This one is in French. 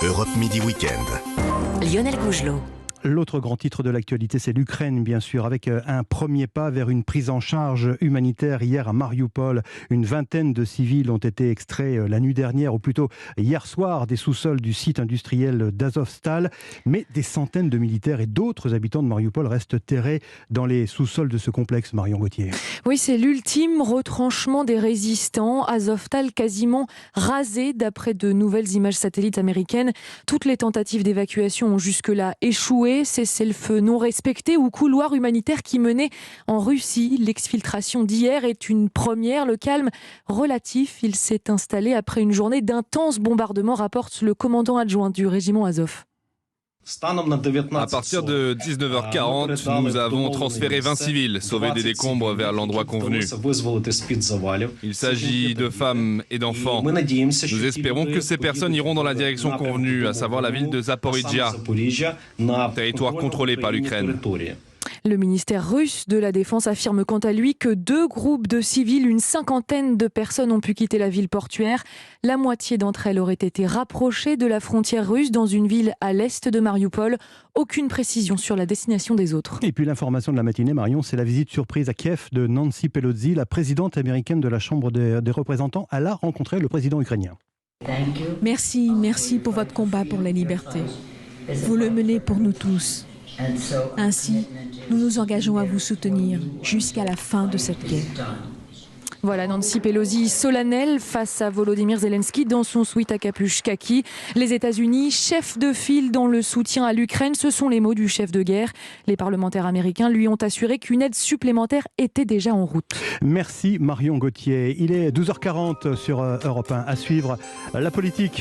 Europe Midi Week-end. Lionel Gougelot. L'autre grand titre de l'actualité, c'est l'Ukraine, bien sûr, avec un premier pas vers une prise en charge humanitaire. Hier, à Mariupol, une vingtaine de civils ont été extraits la nuit dernière, ou plutôt hier soir, des sous-sols du site industriel d'Azovstal. Mais des centaines de militaires et d'autres habitants de Mariupol restent terrés dans les sous-sols de ce complexe, Marion Gauthier. Oui, c'est l'ultime retranchement des résistants. Azovstal quasiment rasé, d'après de nouvelles images satellites américaines. Toutes les tentatives d'évacuation ont jusque-là échoué. Cessez-le-feu non respecté ou couloir humanitaire qui menait en Russie. L'exfiltration d'hier est une première. Le calme relatif, il s'est installé après une journée d'intenses bombardements, rapporte le commandant adjoint du régiment Azov. À partir de 19h40, nous avons transféré 20 civils, sauvés des décombres vers l'endroit convenu. Il s'agit de femmes et d'enfants. Nous espérons que ces personnes iront dans la direction convenue, à savoir la ville de Zaporijjia, territoire contrôlé par l'Ukraine. Le ministère russe de la Défense affirme quant à lui que 2 groupes de civils, une cinquantaine de personnes ont pu quitter la ville portuaire. La moitié d'entre elles auraient été rapprochées de la frontière russe dans une ville à l'est de Mariupol. Aucune précision sur la destination des autres. Et puis l'information de la matinée, Marion, c'est la visite surprise à Kiev de Nancy Pelosi, la présidente américaine de la Chambre des représentants. Elle a rencontré le président ukrainien. Merci pour votre combat pour la liberté. Vous le menez pour nous tous. Ainsi, nous nous engageons à vous soutenir jusqu'à la fin de cette guerre. Voilà, Nancy Pelosi solennelle face à Volodymyr Zelensky dans son sweat à capuche kaki. Les États-Unis, chef de file dans le soutien à l'Ukraine, ce sont les mots du chef de guerre. Les parlementaires américains lui ont assuré qu'une aide supplémentaire était déjà en route. Merci Marion Gauthier. Il est 12h40 sur Europe 1. À suivre la politique.